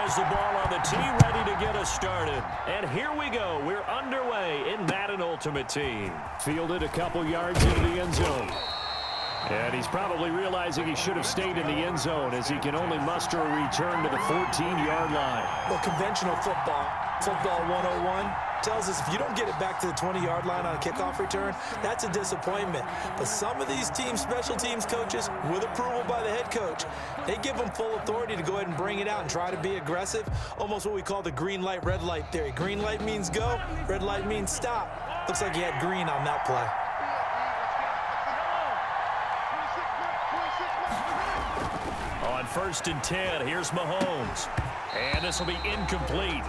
has the ball on the tee, ready to get us started. And here we go. We're underway in Madden Ultimate Team. Fielded a couple yards into the end zone. And he's probably realizing he should have stayed in the end zone as he can only muster a return to the 14-yard line. Well, conventional football 101, tells us if you don't get it back to the 20-yard line on a kickoff return, that's a disappointment. But some of these special teams coaches, with approval by the head coach, they give them full authority to go ahead and bring it out and try to be aggressive, almost what we call the green light, red light theory. Green light means go, red light means stop. Looks like he had green on that play. On 1st and 10, here's Mahomes. And this will be incomplete.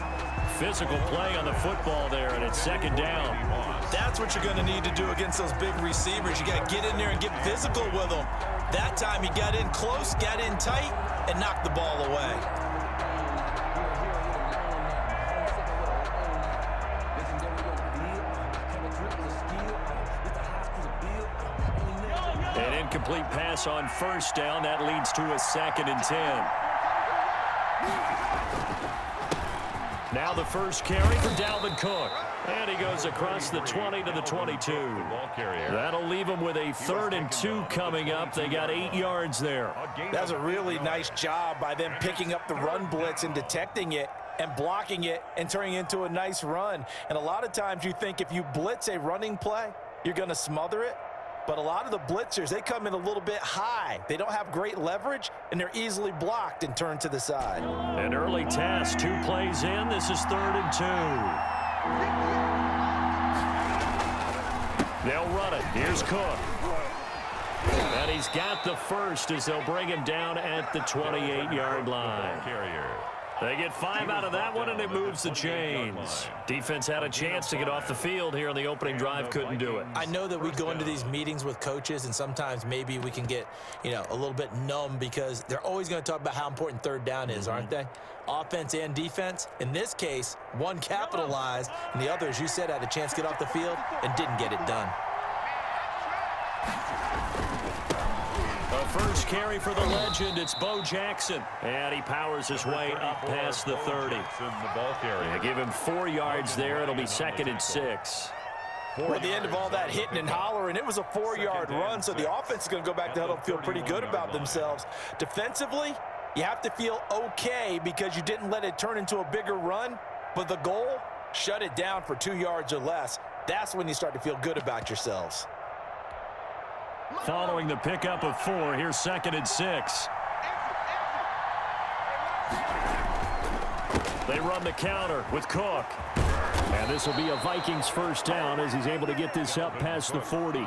Physical play on the football there, and it's 2nd down. That's what you're going to need to do against those big receivers. You got to get in there and get physical with them. That time he got in close, got in tight, and knocked the ball away. An incomplete pass on 1st down. That leads to a 2nd and 10. Now the first carry for Dalvin Cook. And he goes across the 20 to the 22. That'll leave him with a 3rd and 2 coming up. They got 8 yards there. That's a really nice job by them picking up the run blitz and detecting it and blocking it and turning it into a nice run. And a lot of times you think if you blitz a running play, you're going to smother it. But a lot of the blitzers, they come in a little bit high. They don't have great leverage, and they're easily blocked and turned to the side. An early test, 2 plays in. This is 3rd and 2. They'll run it. Here's Cook. And he's got the first as they'll bring him down at the 28-yard line. They get 5 out of that one, and it moves the chains. Defense had a chance to get off the field here in the opening drive, couldn't do it. I know that we go into these meetings with coaches, and sometimes maybe we can get, a little bit numb because they're always going to talk about how important 3rd down is, aren't they? Offense and defense. In this case, one capitalized, and the other, as you said, had a chance to get off the field and didn't get it done. The first carry for the legend, it's Bo Jackson. And he powers his way up past the 30. They give him 4 yards there. It'll be 2nd and 6. Well, at the end of all that hitting and hollering, it was a 4-yard run, so the offense is going to go back to huddle and feel pretty good about themselves. Defensively, you have to feel okay because you didn't let it turn into a bigger run, but the goal, shut it down for 2 yards or less. That's when you start to feel good about yourselves. Following the pickup of 4, here's 2nd and 6. They run the counter with Cook. And this will be a Vikings 1st down as he's able to get this up past the 40.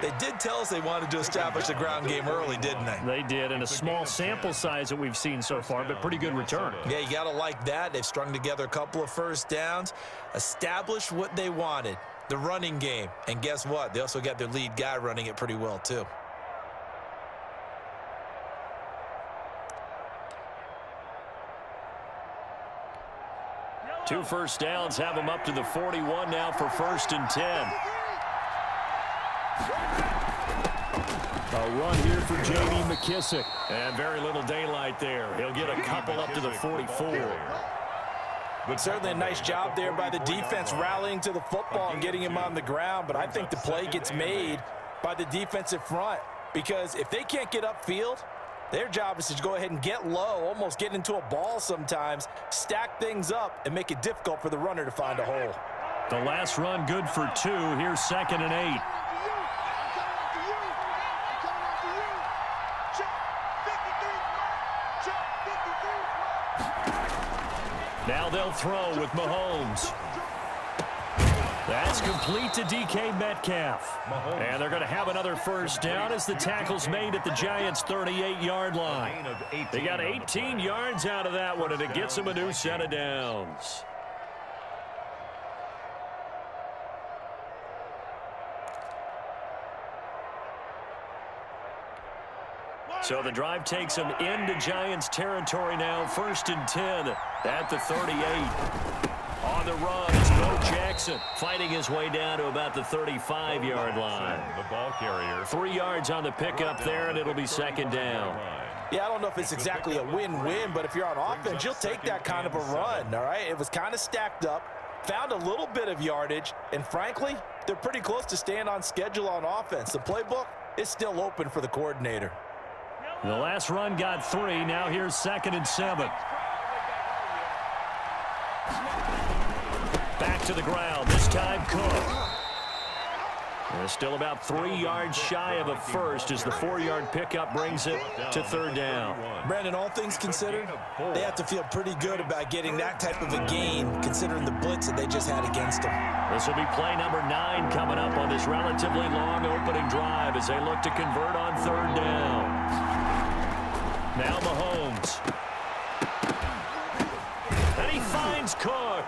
They did tell us they wanted to establish the ground game early, didn't they? They did, and a small sample size that we've seen so far, but pretty good return. Yeah, you got to like that. They've strung together a couple of 1st downs, established what they wanted. The running game. And guess what? They also got their lead guy running it pretty well, too. Two 1st downs have them up to the 41 now for 1st and 10. A run here for J.D. McKissick. And very little daylight there. He'll get a couple up to the 44. But certainly a nice job there by the defense rallying to the football and getting him on the ground. But I think the play gets made by the defensive front because if they can't get upfield, their job is to go ahead and get low, almost get into a ball sometimes, stack things up, and make it difficult for the runner to find a hole. The last run good for 2. Here's 2nd and 8. Now they'll throw with Mahomes. That's complete to DK Metcalf. And they're going to have another 1st down as the tackle's made at the Giants' 38-yard line. They got 18 yards out of that one, and it gets them a new set of downs. So the drive takes them into Giants territory now. 1st and 10 at the 38. On the run is Bo Jackson fighting his way down to about the 35-yard line. 3 yards on the pickup there, and it'll be 2nd down. Yeah, I don't know if it's exactly a win-win, but if you're on offense, you'll take that kind of a run, all right? It was kind of stacked up, found a little bit of yardage, and frankly, they're pretty close to staying on schedule on offense. The playbook is still open for the coordinator. The last run got 3. Now here's 2nd and 7. Back to the ground. This time Cook. They're still about 3 yards shy of a first as the 4-yard pickup brings it to 3rd down. Brandon, all things considered, they have to feel pretty good about getting that type of a gain considering the blitz that they just had against them. This will be play number 9 coming up on this relatively long opening drive as they look to convert on 3rd down. Now Mahomes. And he finds Cook.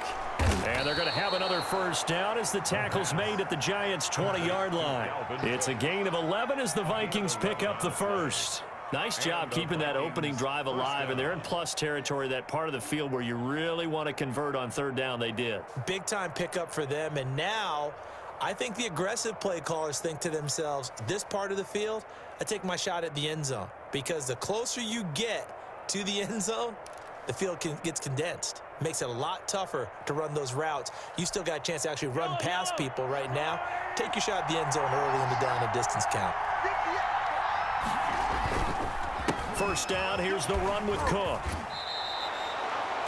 And they're going to have another first down as the tackle's made at the Giants' 20-yard line. It's a gain of 11 as the Vikings pick up the first. Nice job keeping that opening drive alive, and they're in plus territory, that part of the field where you really want to convert on 3rd down. They did. Big-time pickup for them, and now I think the aggressive play callers think to themselves, this part of the field, I take my shot at the end zone, because the closer you get to the end zone, the field gets condensed. Makes it a lot tougher to run those routes. You still got a chance to actually run past people right now. Take your shot at the end zone early in the down and distance count. First down, here's the run with Cook.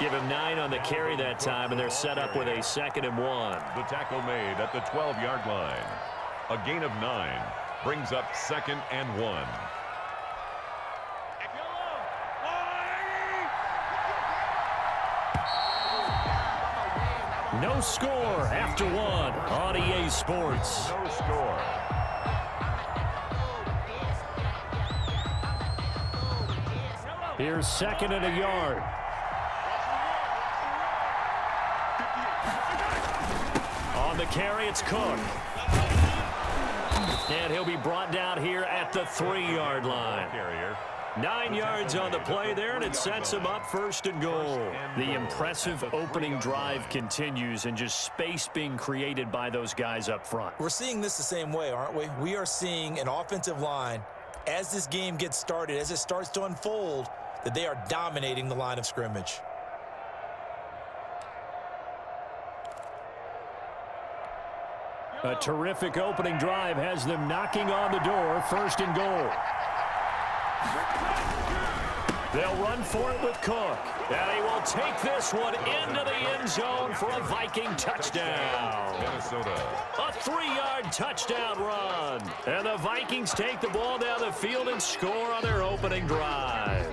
Give him 9 on the carry that time, and they're set up with a 2nd and 1. The tackle made at the 12-yard line. A gain of 9 brings up 2nd and 1. No score after 1 on EA Sports. No score. Here's 2nd and a yard. On the carry, it's Cook. And he'll be brought down here at the 3-yard line. 9 yards on the play there, and it sets him up 1st and goal. The impressive opening drive continues, and just space being created by those guys up front. We're seeing this the same way, aren't we? We are seeing an offensive line, as this game gets started, as it starts to unfold, that they are dominating the line of scrimmage. A terrific opening drive has them knocking on the door, 1st and goal. They'll run for it with Cook. And he will take this one into the end zone for a Viking touchdown. Minnesota. A 3-yard touchdown run. And the Vikings take the ball down the field and score on their opening drive.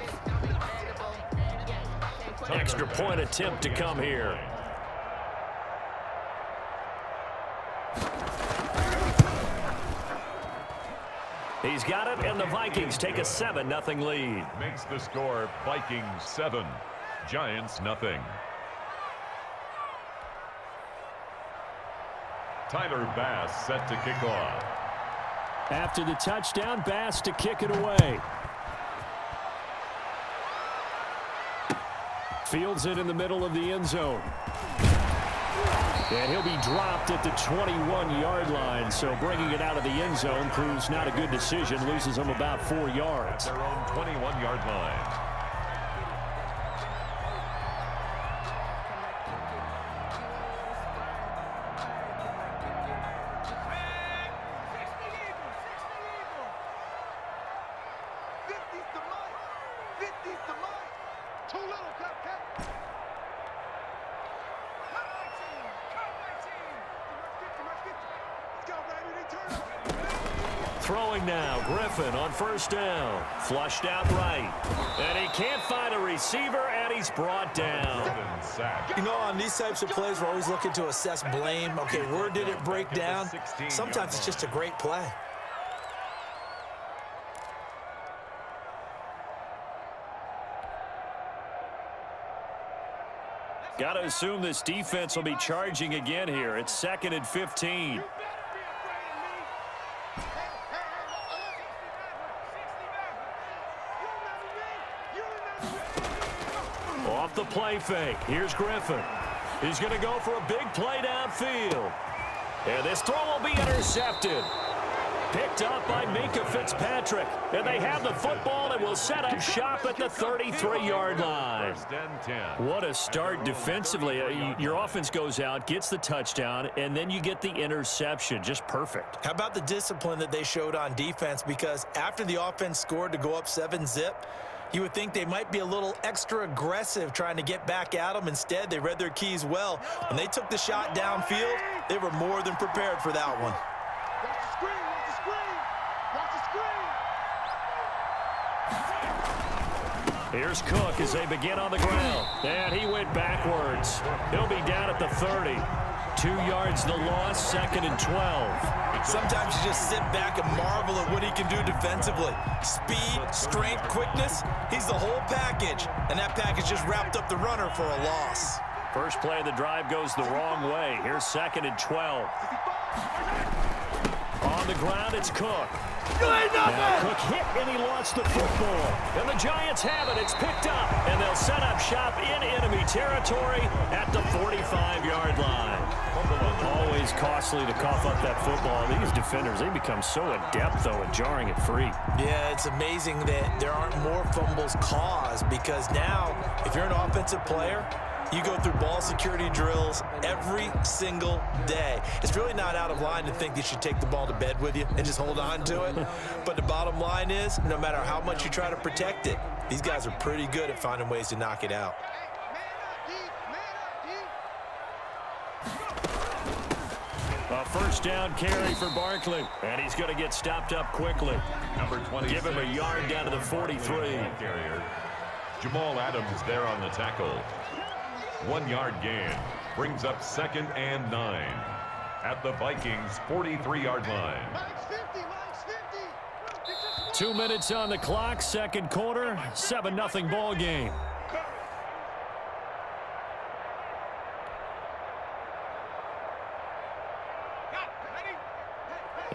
Extra point attempt to come here. He's got it, and the Vikings take a 7-0 lead. Makes the score Vikings 7, Giants nothing. Tyler Bass set to kick off. After the touchdown, Bass to kick it away. Fields it in the middle of the end zone. And he'll be dropped at the 21-yard line, so bringing it out of the end zone proves not a good decision, loses him about 4 yards. At their own 21-yard line. Throwing now, Griffin on 1st down. Flushed out right. And he can't find a receiver, and he's brought down. You know, on these types of plays, we're always looking to assess blame. Okay, where did it break down? Sometimes it's just a great play. Got to assume this defense will be charging again here. It's 2nd and 15. Off the play fake. Here's Griffin. He's going to go for a big play downfield. And this throw will be intercepted. Picked up by Minka Fitzpatrick. And they have the football and will set up shop at the 33-yard line. First and 10. What a start defensively. Your offense goes out, gets the touchdown, and then you get the interception. Just perfect. How about the discipline that they showed on defense? Because after the offense scored to go up 7-zip, you would think they might be a little extra aggressive trying to get back at them. Instead, they read their keys well. When they took the shot downfield, they were more than prepared for that one. Here's Cook as they begin on the ground. And he went backwards. He'll be down at the 30. 2 yards the loss, 2nd and 12. Sometimes you just sit back and marvel at what he can do defensively. Speed, strength, quickness, he's the whole package. And that package just wrapped up the runner for a loss. First play of the drive goes the wrong way. Here's 2nd and 12. On the ground, it's Cook. Now Cook hit and he lost the football. And the Giants have it. It's picked up. And they'll set up shop in enemy territory at the 45-yard line. Always costly to cough up that football. These defenders, they become so adept, though, at jarring it free. Yeah, it's amazing that there aren't more fumbles caused, because now, if you're an offensive player, you go through ball security drills every single day. It's really not out of line to think you should take the ball to bed with you and just hold on to it. But the bottom line is, no matter how much you try to protect it, these guys are pretty good at finding ways to knock it out. A first down carry for Barkley. And he's going to get stopped up quickly. Number 26. Give him a yard down to the 43. Carrier. Jamal Adams there on the tackle. 1 yard gain. Brings up 2nd and 9. At the Vikings 43-yard line. 2 minutes on the clock, second quarter, 7-0 ball game.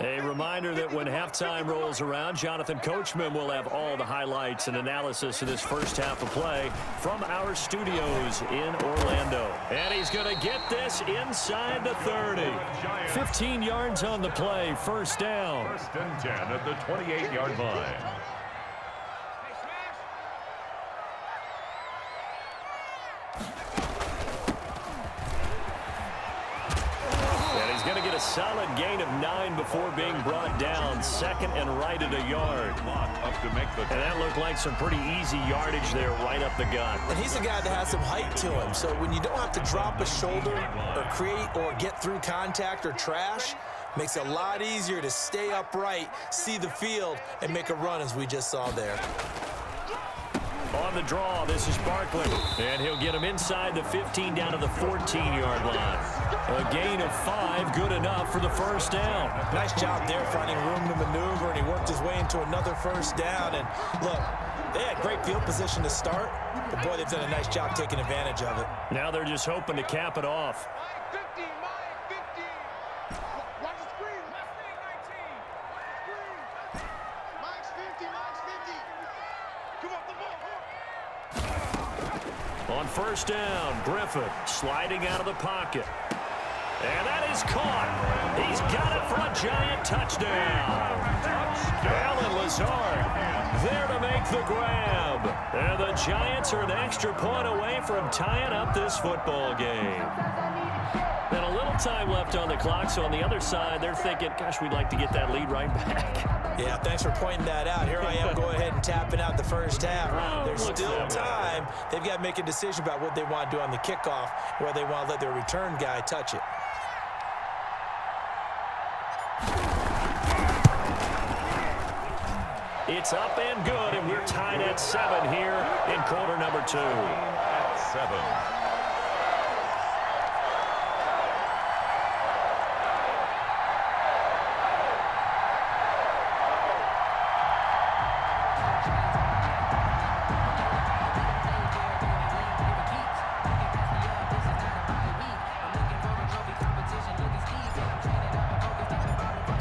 A reminder that when halftime rolls around, Jonathan Coachman will have all the highlights and analysis of this first half of play from our studios in Orlando. And he's going to get this inside the 30. 15 yards on the play, first down. First and 10 at the 28-yard line. Going to get a solid gain of 9 before being brought down. 2nd and right at a yard. Up to make the... And that looked like some pretty easy yardage there right up the gut. And he's a guy that has some height to him. So when you don't have to drop a shoulder or create or get through contact or trash, makes it a lot easier to stay upright, see the field, and make a run as we just saw there. On the draw, this is Barkley. And he'll get him inside the 15 down to the 14-yard line. A gain of 5, good enough for the first down. Nice job there finding room to maneuver, and he worked his way into another first down. And look, they had great field position to start, but boy, they've done a nice job taking advantage of it. Now they're just hoping to cap it off. On first down, Griffin sliding out of the pocket. And that is caught. He's got it for a Giant touchdown. Alan Lazard there to make the grab. And the Giants are an extra point away from tying up this football game. And a little time left on the clock, so on the other side, they're thinking, gosh, we'd like to get that lead right back. Yeah, thanks for pointing that out. Here I am going ahead and tapping out the first half. There's still time. They've got to make a decision about what they want to do on the kickoff, where they want to let their return guy touch it. It's up and good, and we're tied at 7 here in quarter number 2. At 7.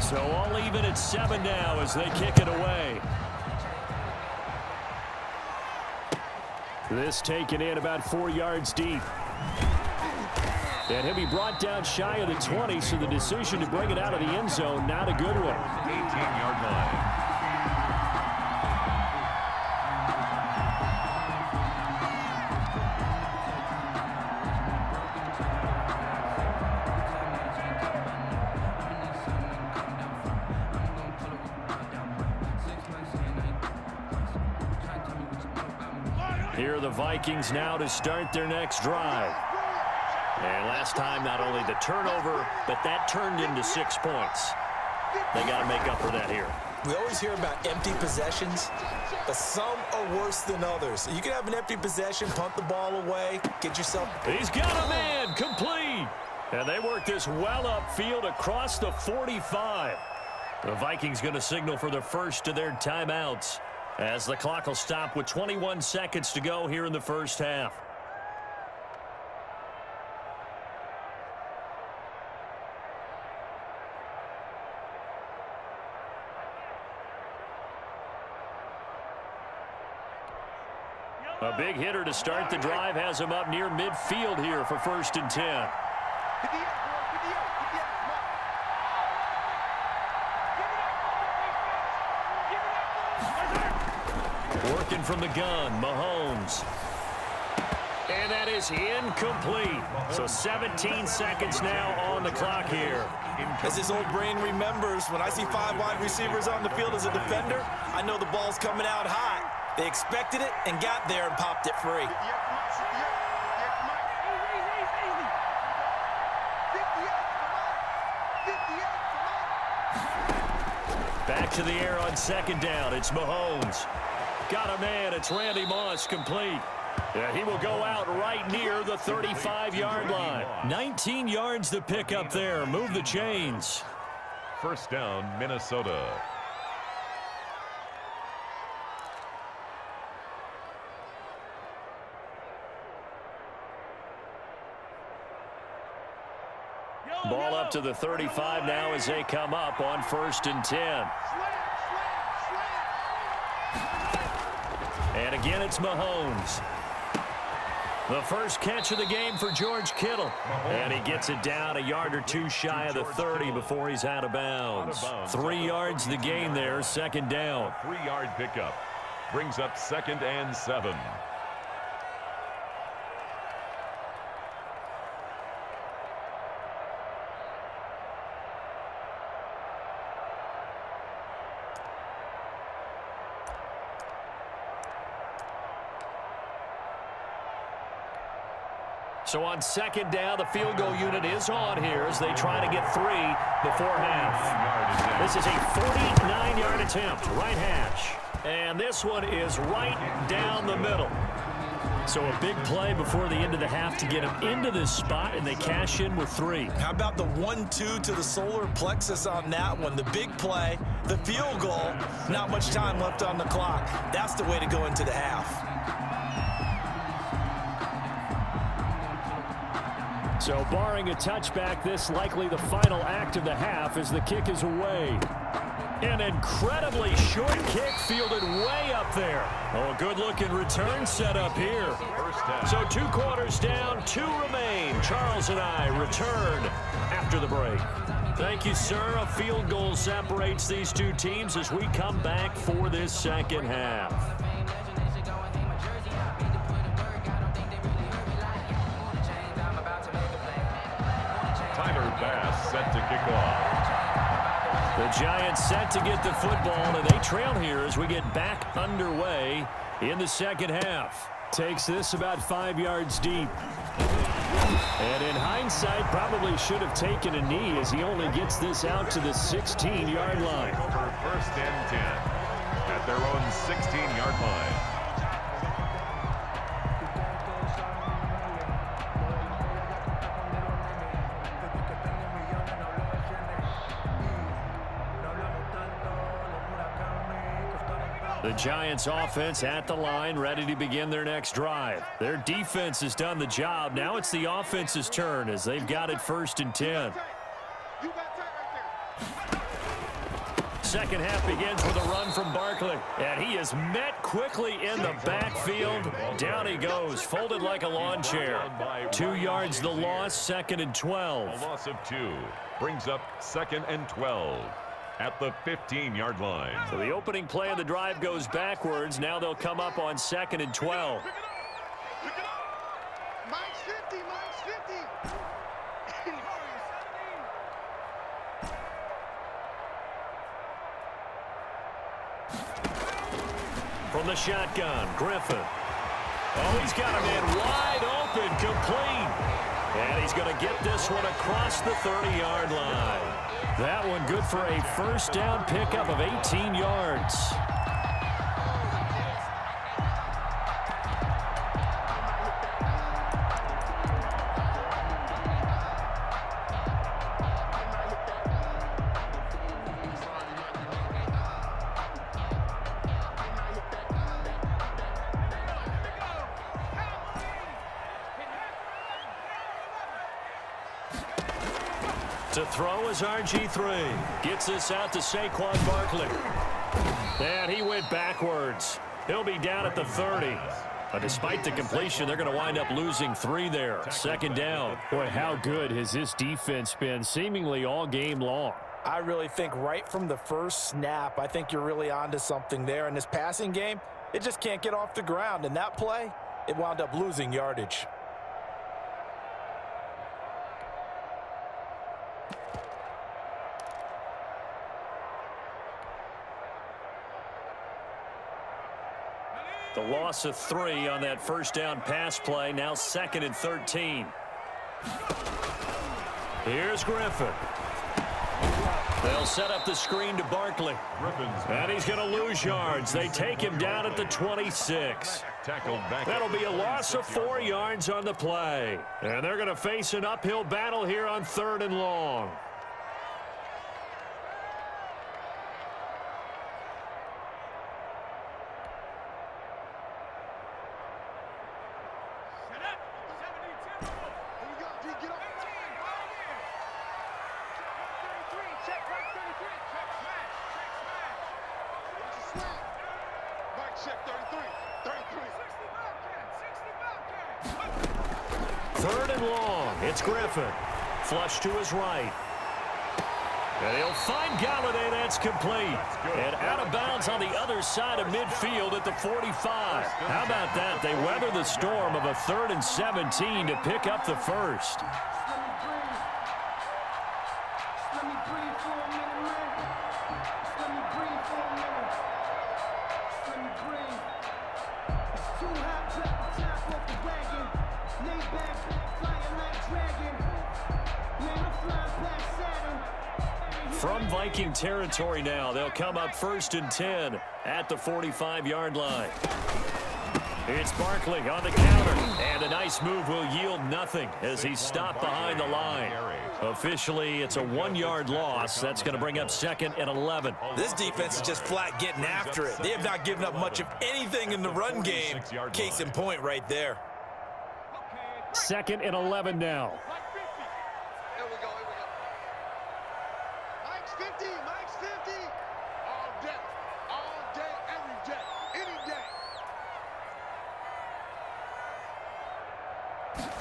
So all even at 7 now as they kick it away. This taken in about 4 yards deep. And he'll be brought down shy of the 20, so the decision to bring it out of the end zone, not a good one. 18-yard line. Here are the Vikings now to start their next drive. And last time, not only the turnover, but that turned into 6 points. They got to make up for that here. We always hear about empty possessions, but some are worse than others. You can have an empty possession, punt the ball away, get yourself... He's got a man, complete. And they work this well upfield across the 45. The Vikings going to signal for the first of their timeouts, as the clock will stop with 21 seconds to go here in the first half. A big hitter to start the drive has him up near midfield here for 1st and 10. Working from the gun, Mahomes. And that is incomplete. So 17 seconds now on the clock here. As his old brain remembers, when I see 5 wide receivers on the field as a defender, I know the ball's coming out hot. They expected it and got there and popped it free. Back to the air on 2nd down. It's Mahomes. Got a man. It's Randy Moss, complete. And he will go out right near the 35-yard line. 19 yards to pick up there. Move the chains. 1st down, Minnesota. Ball up to the 35 now as they come up on 1st and 10. And again, it's Mahomes. The first catch of the game for George Kittle. And he gets it down a yard or 2 shy of the 30 before he's out of bounds. 3 yards the gain there, 2nd down. 3-yard pickup. Brings up 2nd and 7. So on 2nd down, the field goal unit is on here as they try to get 3 before half. This is a 49-yard attempt, right hash. And this one is right down the middle. So a big play before the end of the half to get them into this spot, and they cash in with 3. How about the 1-2 to the solar plexus on that one? The big play, the field goal, not much time left on the clock. That's the way to go into the half. So barring a touchback, this likely the final act of the half as the kick is away. An incredibly short kick fielded way up there. Oh, a good-looking return set up here. So 2 quarters down, 2 remain. Charles and I return after the break. Thank you, sir. A field goal separates these 2 teams as we come back for this 2nd half. Set to kick off. The Giants set to get the football, and they trail here as we get back underway in the 2nd half. Takes this about 5 yards deep. And in hindsight, probably should have taken a knee as he only gets this out to the 16-yard line. Over 1st and 10 at their own 16-yard line. The Giants offense at the line, ready to begin their next drive. Their defense has done the job. Now it's the offense's turn as they've got it 1st and 10. second half begins with a run from Barkley. And he is met quickly in the backfield. Down he goes, folded like a lawn chair. 2 yards the loss, 2nd and 12. A loss of 2 brings up 2nd and 12 at the 15-yard line. So the opening play of the drive goes backwards. Now they'll come up on 2nd and 12. From the shotgun, Griffin. Oh, he's got a man wide open, complete. And he's going to get this one across the 30-yard line. That one good for a first down pickup of 18 yards. To throw is RG3. Gets this out to Saquon Barkley. And he went backwards. He'll be down at the 30. But despite the completion, they're going to wind up losing 3 there. 2nd down. Boy, how good has this defense been seemingly all game long? I really think right from the first snap, I think you're really onto something there. In this passing game, it just can't get off the ground. And that play, it wound up losing yardage. The loss of 3 on that first down pass play. Now 2nd and 13. Here's Griffin. They'll set up the screen to Barkley. And he's going to lose yards. They take him down at the 26. That'll be a loss of 4 yards on the play. And they're going to face an uphill battle here on 3rd and long. It's Griffin. Flush to his right. And he'll find Galladay. That's complete. And out of bounds on the other side of midfield at the 45. How about that? They weather the storm of a 3rd and 17 to pick up the first. From Viking territory now, they'll come up 1st and 10 at the 45-yard line. It's Barkley on the counter, and a nice move will yield nothing as he's stopped behind the line. Officially, it's a 1-yard loss. That's going to bring up 2nd and 11. This defense is just flat getting after it. They have not given up much of anything in the run game. Case in point right there. 2nd and 11 now.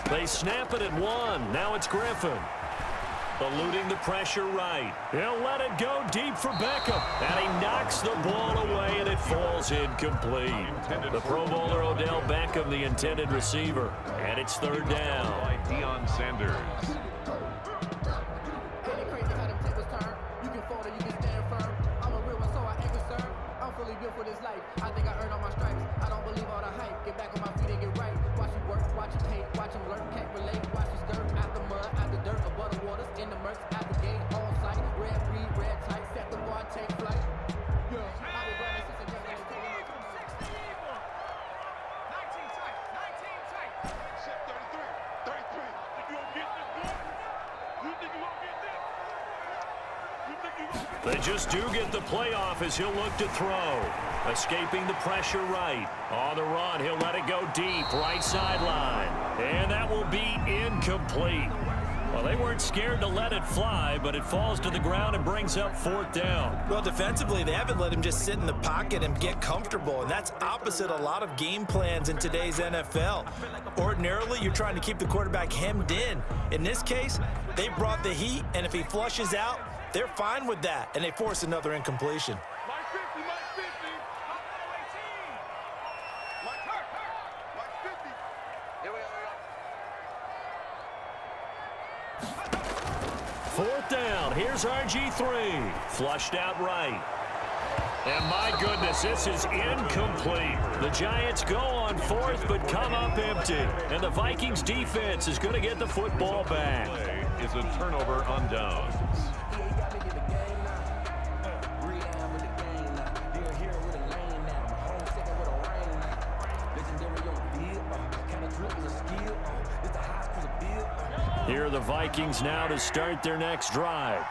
They snap it at 1. Now it's Griffin. Eluding the pressure right. He'll let it go deep for Beckham. And he knocks the ball away, and it falls incomplete. The Pro Bowler Odell Beckham, the intended receiver. And it's 3rd down. By Deion Sanders. For this life, I think I earned all my stripes. I don't believe all the hype. Get back on my feet and get right. Watch you work, watch you hate, watch him lurk, can't relate. Watch you stir out the mud, out the dirt, above the waters, in the murks, out the gate, on site. Red breed, red tight, set the bar, take flight. Yeah, I've been running since a young age. 16 evil, 19 tight, 19 tight. Set 33, 33. Think you gonna get this good? You think you gonna get this? They just do get the playoff as he'll look to throw. Escaping the pressure right. On the run, he'll let it go deep, right sideline. And that will be incomplete. Well, they weren't scared to let it fly, but it falls to the ground and brings up 4th down. Well, defensively, they haven't let him just sit in the pocket and get comfortable, and that's opposite a lot of game plans in today's NFL. Ordinarily, you're trying to keep the quarterback hemmed in. In this case, they brought the heat, and if he flushes out, they're fine with that, and they force another incompletion. Fourth down. Here's RG3. Flushed out right. And my goodness, this is incomplete. The Giants go on 4th, but come up empty. And the Vikings defense is going to get the football back. Is a turnover on downs. Here are the Vikings now to start their next drive.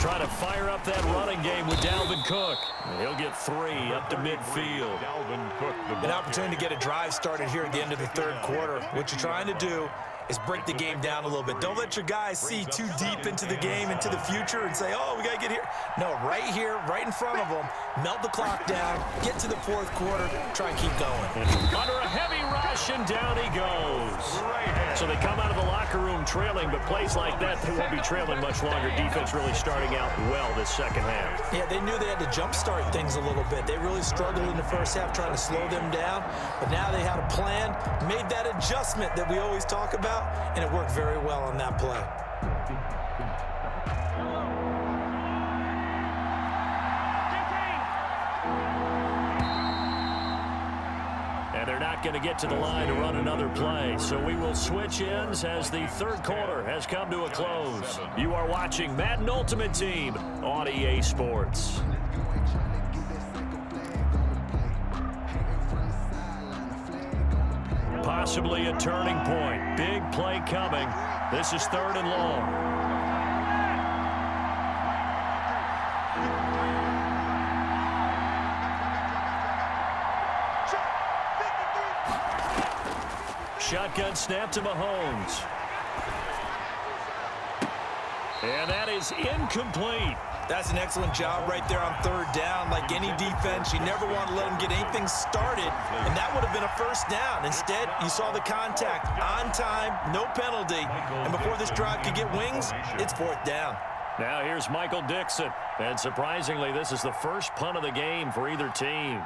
Try to fire up that running game with Dalvin Cook. He'll get 3 up to midfield. Dalvin Cook, An opportunity to get a drive started here at the end of the 3rd quarter. What you're trying to do is break the game down a little bit. Don't let your guys see too deep into the game, into the future, and say, oh, we got to get here. No, right here, right in front of them, melt the clock down, get to the 4th quarter, try and keep going. Under a heavy rush, and down he goes. So they come out of the locker room trailing, but plays like that, they won't be trailing much longer. Defense really starting out well this second half. Yeah, they knew they had to jumpstart things a little bit. They really struggled in the first half trying to slow them down, but now they had a plan, made that adjustment that we always talk about, and it worked very well on that play. And they're not going to get to the line to run another play. So we will switch ends as the 3rd quarter has come to a close. You are watching Madden Ultimate Team on EA Sports. Possibly a turning point. Big play coming. This is 3rd and long. Shotgun snap to Mahomes. And that is incomplete. That's an excellent job right there on 3rd down. Like any defense, you never want to let them get anything started, and that would have been a 1st down. Instead, you saw the contact on time, no penalty, and before this drive could get wings, it's 4th down. Now here's Michael Dixon, and surprisingly, this is the first punt of the game for either team.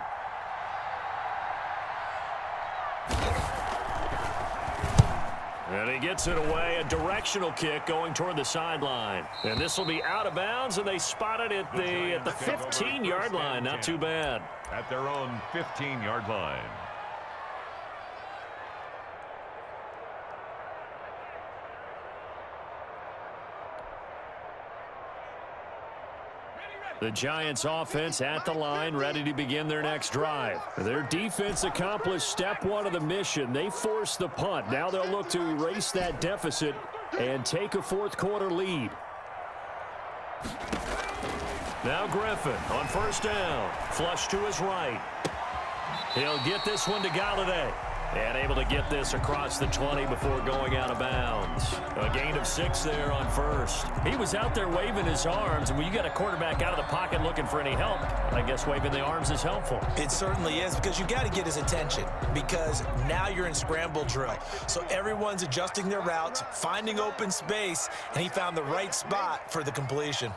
And he gets it away, a directional kick going toward the sideline. And this will be out of bounds, and they spot it at the 15-yard line. Not too bad. At their own 15-yard line. The Giants offense at the line, ready to begin their next drive. Their defense accomplished step 1 of the mission. They forced the punt. Now they'll look to erase that deficit and take a 4th quarter lead. Now Griffin on 1st down. Flush to his right. He'll get this one to Galladay. And able to get this across the 20 before going out of bounds. A gain of 6 there on 1st. He was out there waving his arms, and when you got a quarterback out of the pocket looking for any help, I guess waving the arms is helpful. It certainly is, because you got to get his attention, because now you're in scramble drill. So everyone's adjusting their routes, finding open space, and he found the right spot for the completion.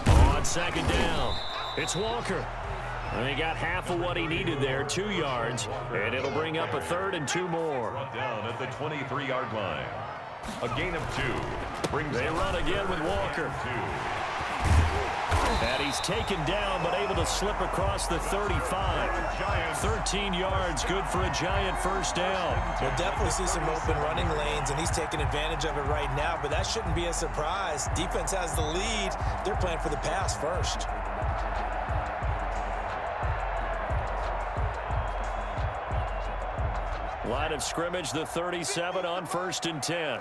On 2nd down, it's Walker. And he got half of what he needed there, 2 yards, and it'll bring up a 3rd and 2 more. Brought down at the 23-yard line. A gain of 2. They run again with Walker. 2. And he's taken down, but able to slip across the 35. 13 yards, good for a Giant 1st down. We'll definitely see some open running lanes, and he's taking advantage of it right now, but that shouldn't be a surprise. Defense has the lead. They're playing for the pass first. Line of scrimmage, the 37 on 1st and 10.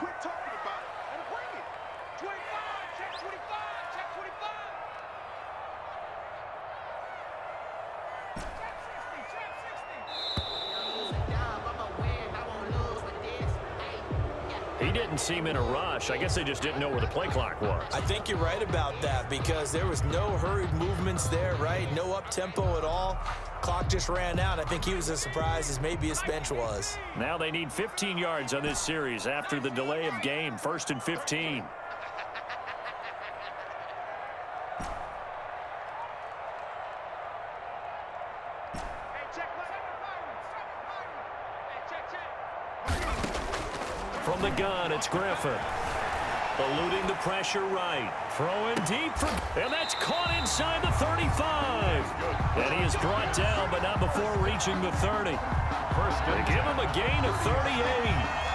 didn't seem in a rush. I guess they just didn't know where the play clock was. I think you're right about that because there was no hurried movements there, right? No up-tempo at all. Clock just ran out. I think he was as surprised as maybe his bench was. Now they need 15 yards on this series after the delay of game. 1st and 15. From the gun, it's Griffin. Eluding the pressure right. Throwing deep, and that's caught inside the 35. And he is brought down, but not before reaching the 30. They give him a gain of 38.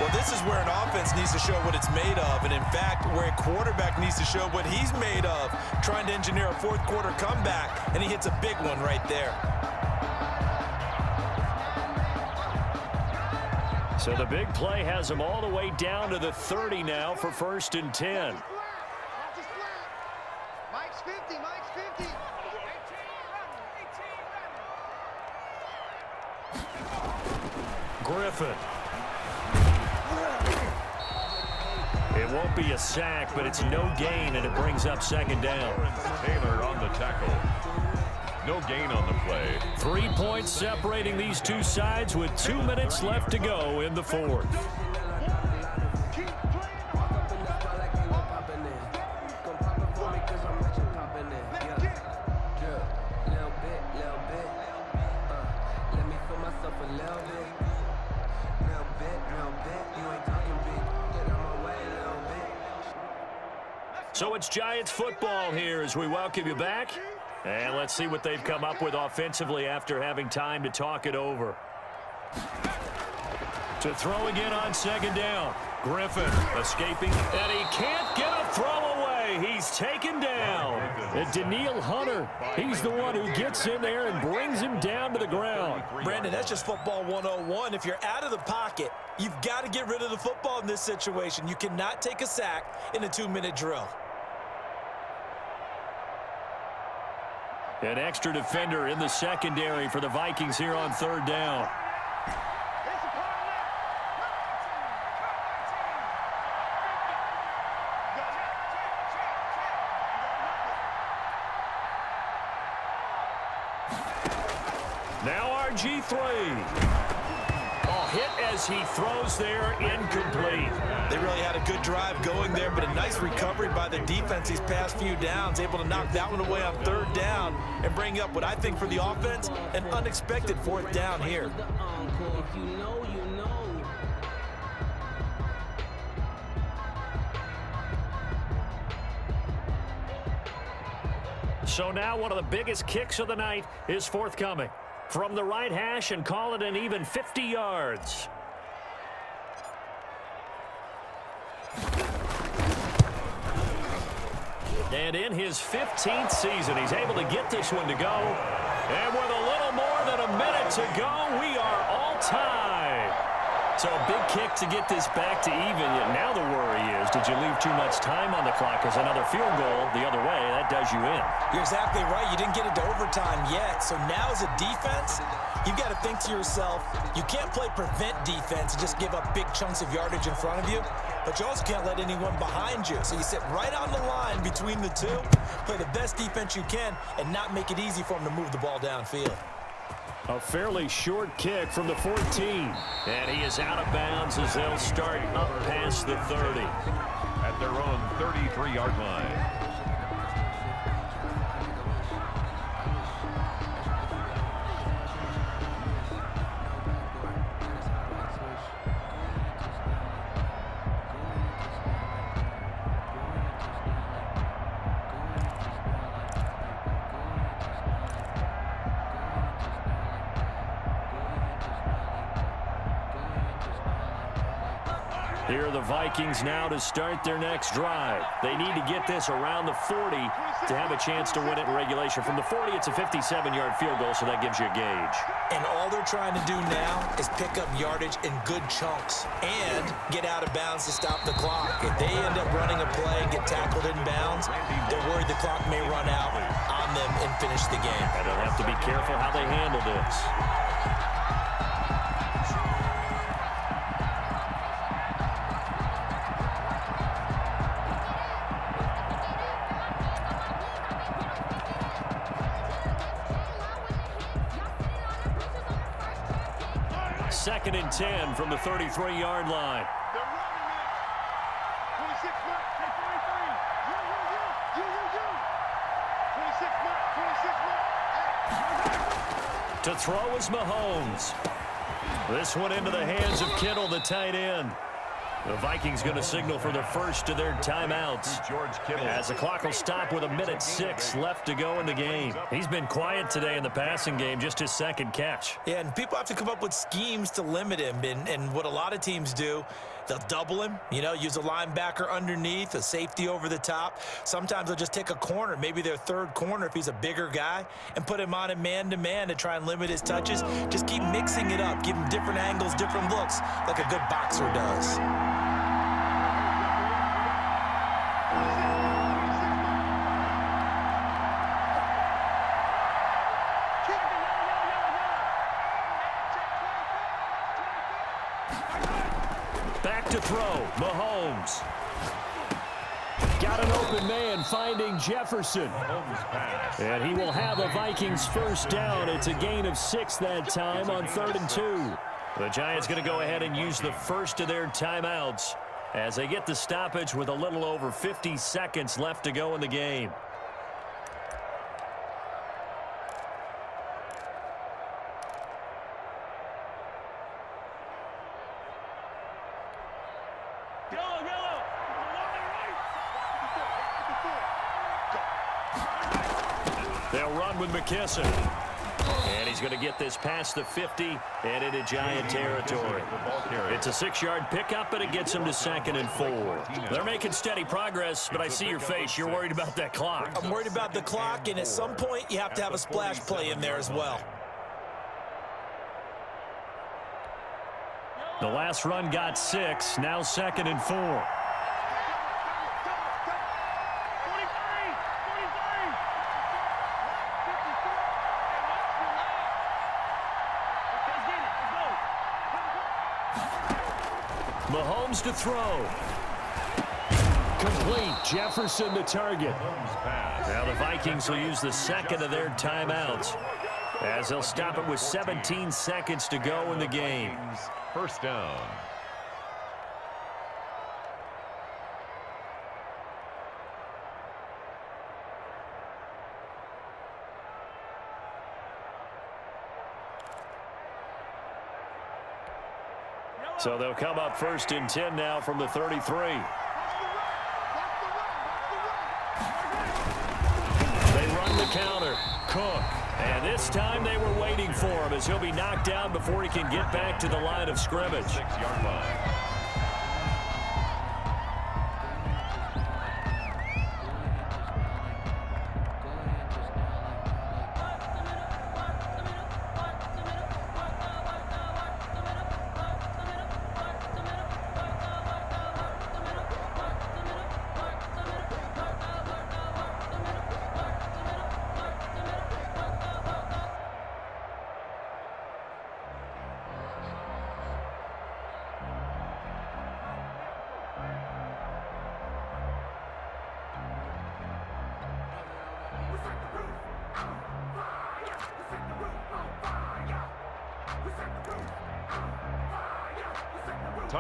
Well, this is where an offense needs to show what it's made of, and in fact, where a quarterback needs to show what he's made of, trying to engineer a fourth quarter comeback, and he hits a big one right there. So the big play has him all the way down to the 30 now for 1st and 10. Mike's 50, Mike's 50. Griffin. It won't be a sack, but it's no gain, and it brings up 2nd down. Taylor on the tackle. No gain on the play. 3 points separating these two sides with 2 minutes left to go in the 4th. So it's Giants football here as we welcome you back. And let's see what they've come up with offensively after having time to talk it over. To throw again on 2nd down. Griffin escaping, and he can't get a throw away. He's taken down. And Daniil Hunter, he's the one who gets in there and brings him down to the ground. Brandon, that's just football 101. If you're out of the pocket, you've got to get rid of the football in this situation. You cannot take a sack in a 2-minute drill. An extra defender in the secondary for the Vikings here on 3rd down. Now RG3. Hit as he throws there, incomplete. They really had a good drive going there, but a nice recovery by the defense these past few downs, able to knock that one away on 3rd down and bring up what I think for the offense, an unexpected 4th down here. So now one of the biggest kicks of the night is forthcoming. From the right hash, and call it an even 50 yards. And in his 15th season, he's able to get this one to go. And with a little more than a minute to go, we are all tied. So a big kick to get this back to even. Now the worry is, did you leave too much time on the clock? Because another field goal the other way, that does you in. You're exactly right. You didn't get it to overtime yet. So now as a defense, you've got to think to yourself, you can't play prevent defense and just give up big chunks of yardage in front of you. But you also can't let anyone behind you. So you sit right on the line between the two, play the best defense you can, and not make it easy for them to move the ball downfield. A fairly short kick from the 14. And he is out of bounds as they'll start up past the 30. At their own 33-yard line. Here are the Vikings now to start their next drive. They need to get this around the 40 to have a chance to win it in regulation. From the 40, it's a 57-yard field goal, so that gives you a gauge. And all they're trying to do now is pick up yardage in good chunks and get out of bounds to stop the clock. If they end up running a play and get tackled in bounds, they're worried the clock may run out on them and finish the game. And they'll have to be careful how they handle this. 2nd and 10 from the 33-yard line. They're running it. 26 mark. Take 23. You. 26 mark. 26 mark. To throw is Mahomes. This one into the hands of Kittle, the tight end. The Vikings going to signal for the first of their timeouts. George Kittle. As the clock will stop with 1:06 left to go in the game. He's been quiet today in the passing game, just his 2nd catch. Yeah, and people have to come up with schemes to limit him. And what a lot of teams do, they'll double him, use a linebacker underneath, a safety over the top. Sometimes they'll just take a corner, maybe their 3rd corner if he's a bigger guy, and put him on a man-to-man to try and limit his touches. Just keep mixing it up, give him different angles, different looks, like a good boxer does. Back to throw, Mahomes. Got an open man finding Jefferson. And he will have a Vikings first down. It's a gain of 6 that time on 3rd and 2. The Giants going to go ahead and use the first of their timeouts as they get the stoppage with a little over 50 seconds left to go in the game. They'll run with McKesson. And he's going to get this past the 50 and into Giant territory. It's a 6-yard pickup, but it gets him to 2nd and 4. They're making steady progress, but I see your face. You're worried about that clock. I'm worried about the clock, and at some point you have to have a splash play in there as well. The last run got 6, now 2nd and 4. Mahomes to throw. Complete. Jefferson the target. Now the Vikings will use the 2nd of their timeouts as they'll stop it with 17 seconds to go in the game. First down. So they'll come up 1st and 10 now from the 33. They run the counter. Cook. And this time they were waiting for him as he'll be knocked down before he can get back to the line of scrimmage. 6-yard line.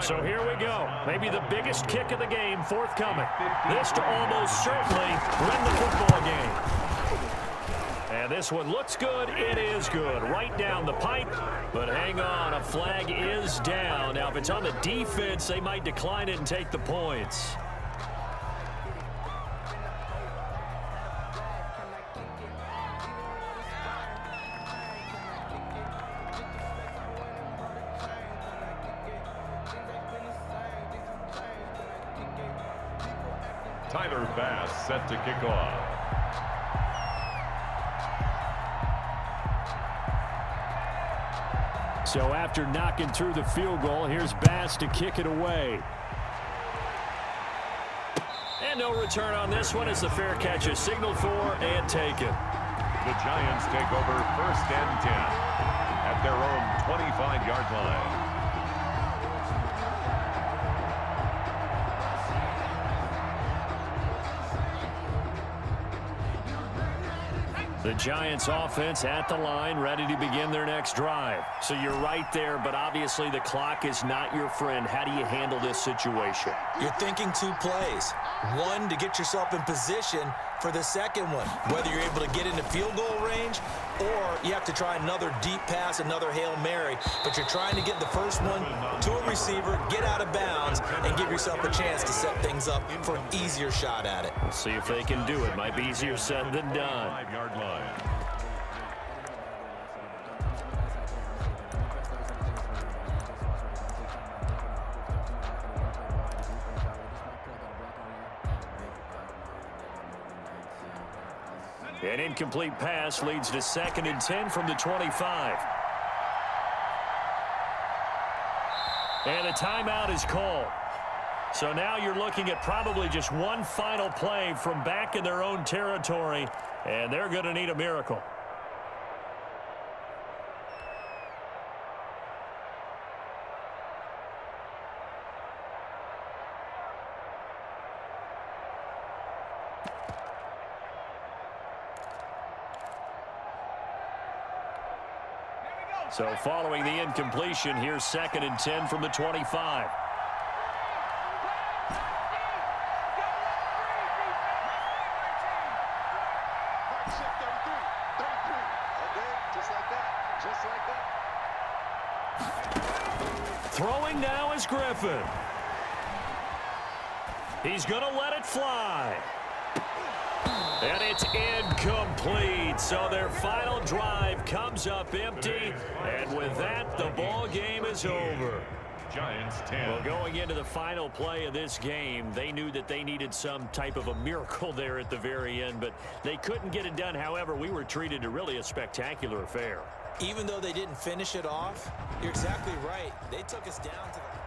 So here we go. Maybe the biggest kick of the game forthcoming. This to almost certainly win the football game. And this one looks good. It is good. Right down the pipe. But hang on, a flag is down. Now, if it's on the defense, they might decline it and take the points. Tyler Bass set to kick off. So after knocking through the field goal, here's Bass to kick it away. And no return on this one as the fair catch is signaled for and taken. The Giants take over 1st and 10 at their own 25-yard line. The Giants offense at the line, ready to begin their next drive. So you're right there, but obviously the clock is not your friend. How do you handle this situation? You're thinking 2 plays. One, to get yourself in position for the second one, whether you're able to get into field goal range or you have to try another deep pass, another Hail Mary, but you're trying to get the first one to a receiver, get out of bounds, and give yourself a chance to set things up for an easier shot at it. We'll see if they can do it. Might be easier said than done. 5-yard line. An incomplete pass leads to 2nd and 10 from the 25. And a timeout is called. So now you're looking at probably just one final play from back in their own territory, and they're going to need a miracle. So following the incompletion, here's 2nd and 10 from the 25. Throwing now is Griffin. He's going to let it fly. And it's incomplete. So their final drive comes up empty. And with that, the ball game is over. Giants 10. Well, going into the final play of this game, they knew that they needed some type of a miracle there at the very end, but they couldn't get it done. However, we were treated to really a spectacular affair. Even though they didn't finish it off, you're exactly right. They took us down to the